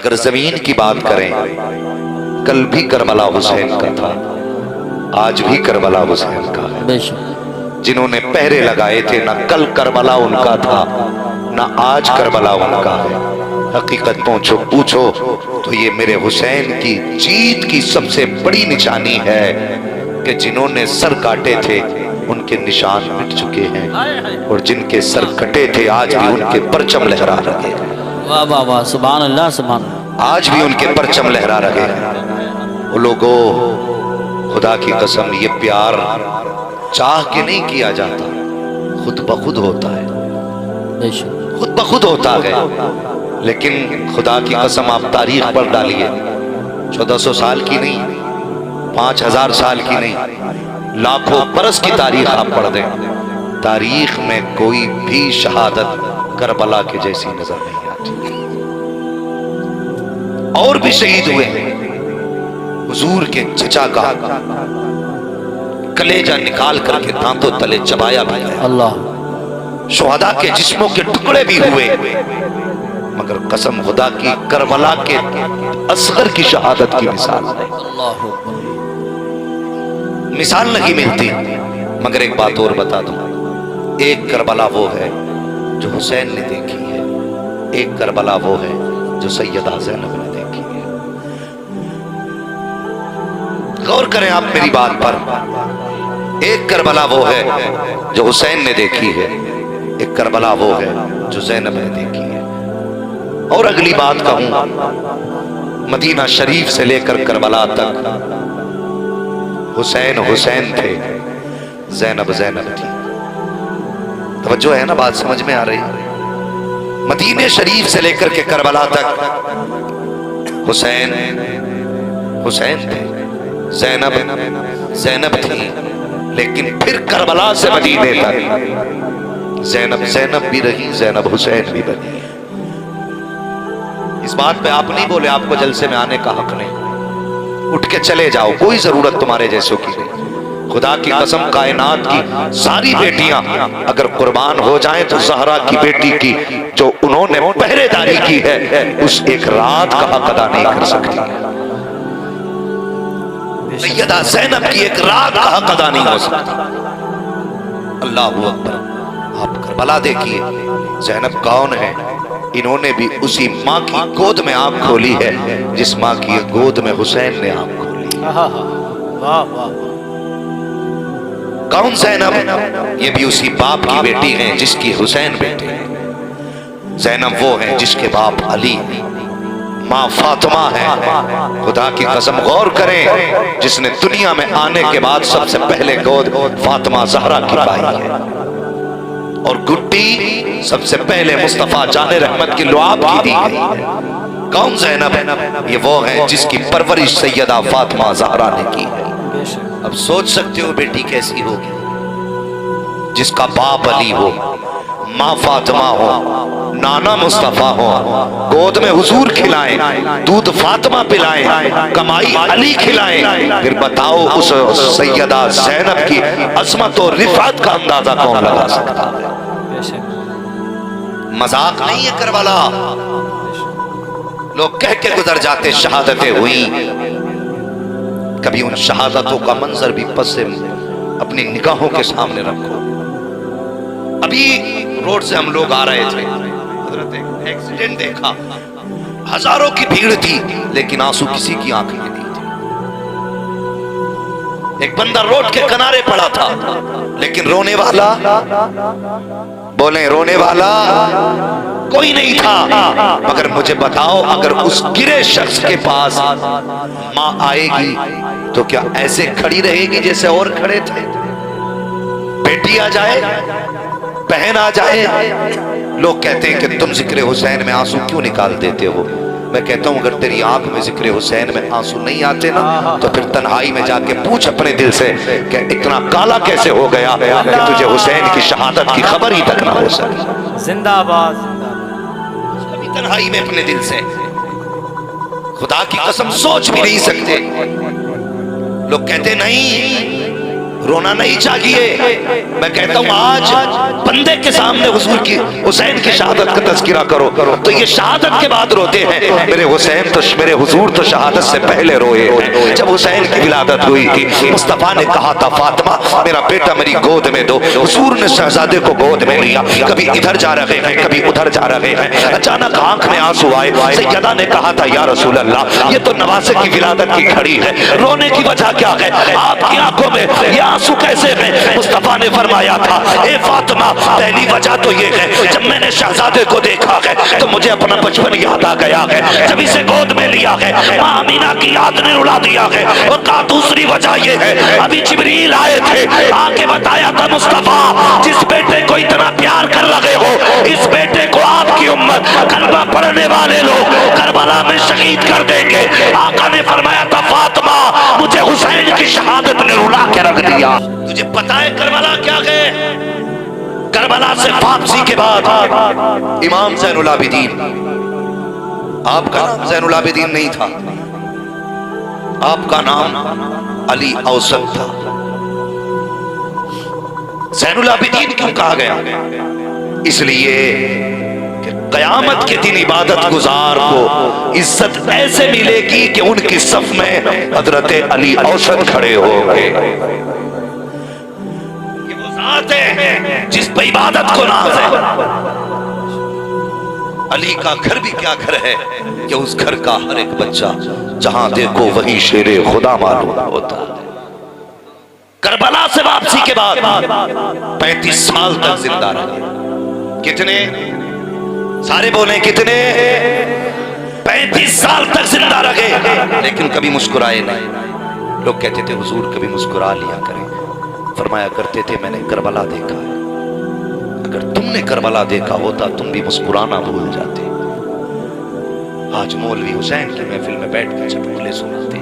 اگر زمین کی بات کریں، کل بھی کربلا حسین کا تھا، آج بھی کربلا حسین کا ہے۔ جنہوں نے پہرے لگائے تھے، نہ کل کربلا ان کا تھا نہ آج کربلا ان کا ہے۔ حقیقت پوچھو تو یہ میرے حسین کی جیت کی سب سے بڑی نشانی ہے کہ جنہوں نے سر کاٹے تھے ان کے نشان مٹ چکے ہیں، اور جن کے سر کٹے تھے آج بھی ان کے پرچم لہرا رہے ہیں۔ واہ واہ واہ، سبحان اللہ سبحان اللہ۔ آج بھی ان کے پرچم لہرا رہے ہیں۔ وہ لوگوں، خدا کی قسم یہ پیار چاہ کے نہیں کیا جاتا، خود بخود ہوتا ہے، خود بخود ہوتا ہے۔ لیکن خدا کی قسم آپ تاریخ پڑھ ڈالیے، 1400 سال کی نہیں، 5000 سال کی نہیں، لاکھوں برس کی تاریخ آپ پڑھ دیں، تاریخ میں کوئی بھی شہادت کربلا کے جیسی نظر نہیں آتی۔ اور بھی شہید ہوئے ہیں، حضور کے چچا کا کلیجہ نکال کر کے دانتوں تلے چبایا بھی ہے، اللہ۔ شہداء کے جسموں کے ٹکڑے بھی ہوئے، مگر قسم خدا کی کربلا کے اصغر کی شہادت کی مثال نہیں، مثال نہیں ملتی۔ مگر ایک بات اور بتا دوں، ایک کربلا وہ ہے جو حسین نے دیکھی ہے، ایک کربلا وہ ہے جو سیدہ زینب نے دیکھی ہے۔ غور کریں آپ میری بات پر، ایک کربلا وہ ہے جو حسین نے دیکھی ہے، ایک کربلا وہ ہے جو زینب نے دیکھی ہے۔ اور اگلی بات کہوں، مدینہ شریف سے لے کر کربلا تک حسین حسین تھے، زینب زینب تھی۔ توجہ ہے نا، بات سمجھ میں آ رہی؟ مدینہ شریف سے لے کر کے کربلا تک حسین حسین تھے، زینب زینب تھی، لیکن پھر کربلا سے مدینے تک زینب زینب بھی رہی، زینب حسین بھی بنی۔ اس بات پہ آپ نہیں بولے آپ کو جلسے میں آنے کا حق نہیں، اٹھ کے چلے جاؤ، کوئی ضرورت تمہارے جیسوں کی نہیں۔ خدا کی قسم کائنات کی ساری بیٹیاں اگر قربان ہو جائیں تو زہرا کی بیٹی کی جو انہوں نے پہرے داری کی ہے اس ایک رات کا حق ادا نہیں کر سکتی، سیدہ زینب کی ایک رات کا حق ادا نہیں ہو سکتا۔ اللہ اکبر۔ آپ کربلا دیکھیے، زینب کون ہے؟ انہوں نے بھی اسی ماں کی گود میں آنکھ کھولی ہے جس ماں کی گود میں حسین نے آنکھ کھولی۔ کون زینب؟ یہ بھی اسی باپ کی بیٹی ہیں جس کی حسین بیٹی ہے۔ زینب وہ ہیں جس کے باپ علی، ماں فاطمہ ہے۔ خدا کی قسم غور کریں، جس نے دنیا میں آنے کے بعد سب سے پہلے گود فاطمہ زہرا کی پائی ہے، اور گٹی سب سے پہلے مصطفیٰ جان رحمت کی لعاب کی دی گئی ہے۔ کون زینب؟ یہ وہ ہیں جس کی پرورش سیدہ فاطمہ زہرا نے کی ہے۔ اب سوچ سکتے ہو بیٹی کیسی ہوگی، جس کا باپ علی ہو، ماں فاطمہ ہو، نانا مصطفیٰ ہو، گود میں حضور کھلائیں، دودھ فاطمہ پلائیں، کمائی علی کھلائیں، پھر بتاؤ اس سیدہ زینب کی عظمت و رفعت کا اندازہ کون لگا سکتا ہے؟ مذاق نہیں ہے کربلا۔ لوگ کہہ کے گزر جاتے شہادتیں ہوئیں، کبھی ان شہادتوں کا منظر بھی پس سے اپنی نگاہوں کے سامنے رکھو۔ ابھی روڈ سے ہم لوگ آ رہے تھے، حضرت ایکسیڈنٹ دیکھا، ہزاروں کی بھیڑ تھی لیکن آنسو کسی کی آنکھ میں نہیں تھی۔ ایک بندہ روڈ کے کنارے پڑا تھا لیکن رونے والا، بولیں رونے والا کوئی نہیں تھا۔ مگر مجھے بتاؤ، اگر اس گرے شخص کے پاس ماں آئے گی تو کیا ایسے کھڑی رہے گی جیسے اور کھڑے تھے؟ بیٹی آ جائے، بہن آ جائے، لوگ کہتے ہیں کہ تم ذکر حسین میں آنسو کیوں نکال دیتے ہو؟ میں کہتا ہوں اگر تیری آنکھ میں ذکر حسین میں آنسو نہیں آتے نا تو پھر تنہائی میں جا کے پوچھ اپنے دل سے کہ اتنا کالا کیسے ہو گیا کہ تجھے حسین کی شہادت کی خبر ہی تک نہ ہو سکی۔ زندہ آباد۔ ابھی تنہائی میں اپنے دل سے خدا کی قسم سوچ بھی نہیں سکتے۔ لوگ کہتے نہیں رونا نہیں چاہیے. میں کہتا ہوں آج بندے کے سامنے حضور کی حسین کی شہادت کا تذکرہ کرو تو یہ شہادت کے بعد روتے ہیں. میرے حسین تو میرے حضور تو شہادت سے پہلے روئے ہیں. جب حسین کی ولادت ہوئی تھی مصطفیٰ نے کہا تھا فاطمہ میرا بیٹا میری گود میں دو. حضور نے شہزادے کو گود میں لیا. کبھی ادھر جا رہے ہیں کبھی ادھر جا رہے ہیں. اچانک آنکھ میں آنسو آئے. سیدہ نے کہا تھا یا رسول اللہ یہ تو نواسے کی ولادت کی گھڑی ہے, رونے کی وجہ کیا ہے؟ آپ کی آنکھوں میں یہ آنسو کیسے ہیں؟ مصطفیٰ نے فرمایا تھا اے فاطمہ پہلی وجہ تو یہ ہے جب میں نے شہزادے کو دیکھا ہے تو مجھے اپنا بچپن یاد آ گیا ہے. جب اسے گود میں لیا ہے ماں امینہ کی یاد نے رلا دیا ہے. اور کہا دوسری وجہ یہ ہے ابھی جبریل آئے تھے آ کے بتایا تھا مصطفیٰ جس بیٹے کو اتنا پیار کر رہے ہو اس بیٹے کو آپ کی امت کلمہ پڑھنے والے لوگ کربلا میں شہید کر دیں گے. آقا نے فرمایا تھا فاطمہ مجھے حسین کی شہادت نے رلا کے رکھ دیا. تجھے پتا ہے کربلا کیا ہے؟ کربلا سے واپسی کے بعد امام زین العابدین, آپ کا نام زین العابدین نہیں تھا, آپ کا نام علی اوسط تھا. زین العابدین کیوں کہا گیا؟ اس لیے کہ قیامت کے دن عبادت گزار کو عزت ایسے ملے گی کہ ان کی صف میں حضرت علی اوسط کھڑے ہوں گے. یہ وہ ذات ہے جس پہ عبادت کو ناز ہے. علی کا گھر بھی کیا گھر ہے کہ اس گھر کا ہر ایک بچہ جہاں دیکھو وہی شیر خدا معلوم ہوتا ہے. کربلا سے واپسی کے بعد 35 سال تک زندہ رہے. کتنے؟ سارے بولیں کتنے؟ 35 سال تک زندہ رہے لیکن کبھی مسکرائے نہیں. لوگ کہتے تھے حضور کبھی مسکرا لیا کریں. فرمایا کرتے تھے میں نے کربلا دیکھا ہے, اگر تم نے کربلا دیکھا ہوتا تم بھی مسکرانا بھول جاتے. آج مولوی حسین کی محفل میں بیٹھ کے چٹکلے سناتے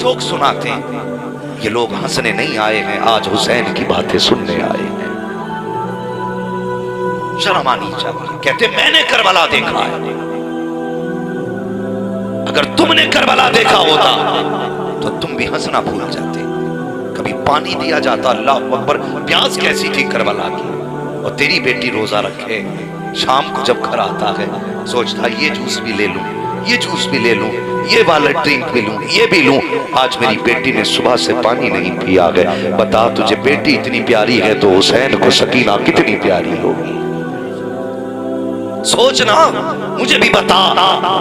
جوک سناتے ہیں. یہ لوگ ہنسنے نہیں آئے ہیں, آج حسین کی باتیں سننے آئے ہیں. شرم آنی چاہیے. کہتے میں نے کربلا دیکھا ہے. اگر تم نے کربلا دیکھا ہوتا تو تم بھی ہنسنا بھول جاتے. کبھی پانی دیا جاتا اللہ اکبر, پیاس کیسی تھی کربلا کی, اور تیری بیٹی روزہ رکھے شام کو جب گھر آتا ہے سوچتا یہ جوس بھی لے لوں یہ جوس بھی لے لوں یہ والا ڈرنک بھی لوں یہ بھی لوں. آج میری بیٹی نے صبح سے پانی نہیں پیا ہے. بتا تجھے بیٹی اتنی پیاری ہے تو حسین کو سکینہ کتنی پیاری ہوگی. سوچنا مجھے بھی بتا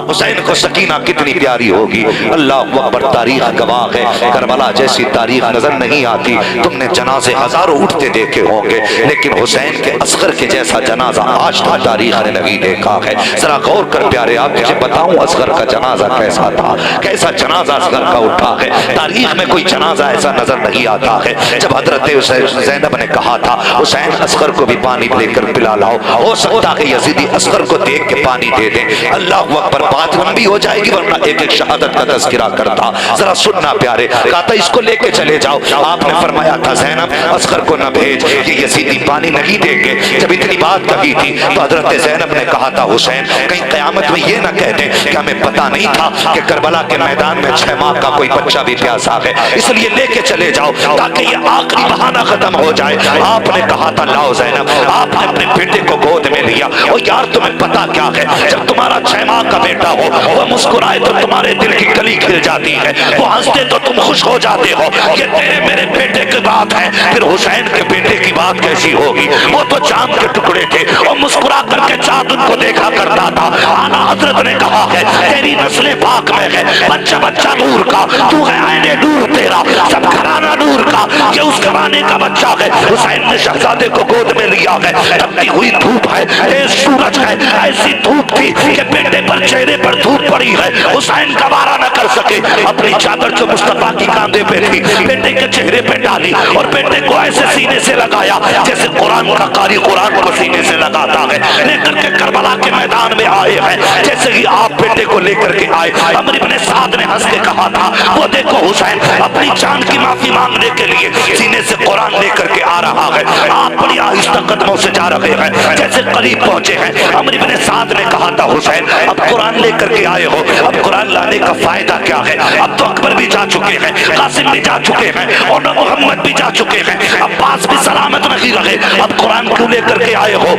حسین کو سکینہ کتنی پیاری ہوگی. اللہ اکبر. تاریخ گواہ ہے کربلا جیسی تاریخ نظر نہیں آتی. تم نے جنازے ہزاروں اٹھتے دیکھے ہوں گے لیکن حسین کے اصغر کے جیسا جنازہ آج تک تاریخ نے نہیں دیکھا ہے. ذرا غور کر پیارے, آپ مجھے بتاؤں اصغر کا جنازہ کیسا تھا, کیسا جنازہ اصغر کا اٹھا ہے. تاریخ میں کوئی جنازہ ایسا نظر نہیں آتا ہے. جب حضرت زینب نے کہا تھا حسین اصغر کو بھی پانی لے کر پلا لاؤ, ہو سکتا ہے یزیدی اصغر کو دیکھ کے پانی دے دیں. اللہ اکبر. بات لمبی ہو جائے گی ورنہ ایک ایک شہادت کا تذکرہ کرتا. ذرا سننا پیارے. کہا تھا اس کو لے کے چلے جاؤ. آپ نے فرمایا تھا زینب اصغر کو نہ بھیج, یہ یزیدی پانی نہیں دیں گے. جب اتنی بات کہی تھی تو حضرت زینب نے کہا تھا حسین کہیں قیامت میں یہ نہ کہہ دیں کہ ہمیں پتہ نہیں تھا کہ کربلا کے میدان میں 6 ماہ کا کوئی بچہ بھی پیاسا ہے, اس لیے لے کے چلے جاؤ تاکہ یہ آخری بہانہ ختم ہو جائے. آپ نے کہا تھا لاؤ زینب. آپ نے اپنے بیٹے کو گود میں لیا. اور یار تمہیں پتا کیا ہے جب تمہارا 6 ماہ کا بیٹا ہو وہ مسکرائے تو تمہارے دل کی کلی کھل جاتی ہے, وہ ہنستے تو تم خوش ہو جاتے ہو. یہ تیرے میرے بیٹے کی بات ہے, پھر حسین کے بیٹے کی بات کیسی ہوگی؟ وہ تو چاند کے ٹکڑے تھے اور مسکرا کر کے چاند ان کو دیکھا کرتا تھا. آنا حضرت نے کہا ہے تیری نسل پاک میں ہے بچہ بچہ نور کا, تو ہے عین نور تیرا سب گھرانہ نور کا. یہ اس گھرانے کا بچہ ہے. حسین نے شہزادے کو گود میں لیا ہے. تپتی ہوئی دھوپ ہے, تیز سورج ہے, ایسی دھوپ تھی کہ بیٹے پر چہرے پر دھوپ پڑی ہے. حسین گوارا نہ کر سکے, اپنی چادر جو مصطفیٰ کی کاندھے پہ تھی بیٹے کے چہرے پہ ڈالی اور بیٹے کو ایسے سینے سے لگایا جیسے قرآن کا قاری قرآن کو سینے سے لگاتا ہے. لے کر کے کربلا کے میدان میں آئے ہیں. جیسے ہی آپ بیٹے کو لے کر کے آئے, عمر بن سعد نے ہنس کے کہا تھا وہ دیکھو حسین اپنی جان کی معافی مانگنے کے لیے سینے سے قرآن لے کر کے آ رہا ہے، آپ بڑی آہستہ قدموں سے جا رہے ہیں، جیسے قریب پہنچے ہیں، عمرو بن سعد نے کہا تھا حسین اب قرآن لے کر کے آئے ہو، اب قرآن لانے کا فائدہ کیا ہے؟ اب تو اکبر بھی جا چکے ہیں، قاسم بھی جا چکے ہیں، اور محمد بھی جا چکے ہیں، عباس بھی سلامت نہیں رہے، اب قرآن کیوں لے کر کے آئے ہو؟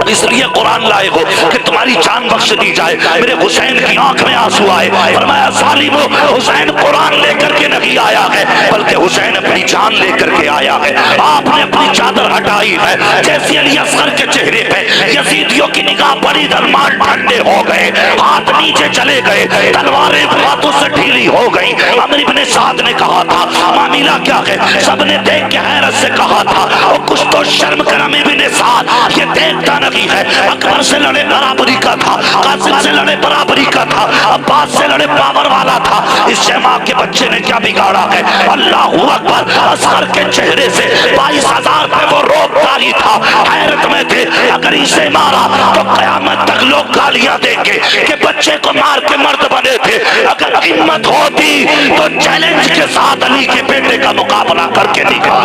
اس لیے قرآن لائے ہو کہ تمہاری جان بخش دی جائے۔ میرے حسین کی آنکھ میں آنسو آئے، فرمایا ظالمو، حسین قرآن لے کر کے نہیں آیا ہے بلکہ حسین اپنی جان لے کر کے آیا ہے۔ آپ نے اپنی چادر ہٹائی ہے، جیسے علی اصغر کے چہرے پہ یزیدیوں کی نگاہ پڑی، درمان ٹھنڈے ہو گئے، ہاتھ نیچے چلے گئے، تلواریں ہاتھوں سے ڈھیلی ہو گئی۔ عمرو بن سعد نے کہا تھا معاملہ کیا ہے؟ سب نے دیکھ کے حیرت سے کہا تھا اور کچھ تو شرم کر عمرو بن سعد، یہ دیکھتا نہیں ہے اکبر سے لڑے برابری کا تھا، قاسم سے لڑے برابری کا تھا، عباس سے لڑے پاور والا تھا، اس شیما کے بچے نے کیا بگاڑا ہے؟ اللہ اکبر، اصغر کے چہرے سے 22,000 پہ وہ روپ تاری تھا، حیرت میں تھے، اگر اسے مارا تو قیامت تک لوگ گالیاں دیں گے کہ بچے کو مار کے مرد بنے تھے۔ اگر ہمت ہوتی تو چیلنج کے ساتھ علی کے بیٹے کا مقابلہ کر کے دکھا۔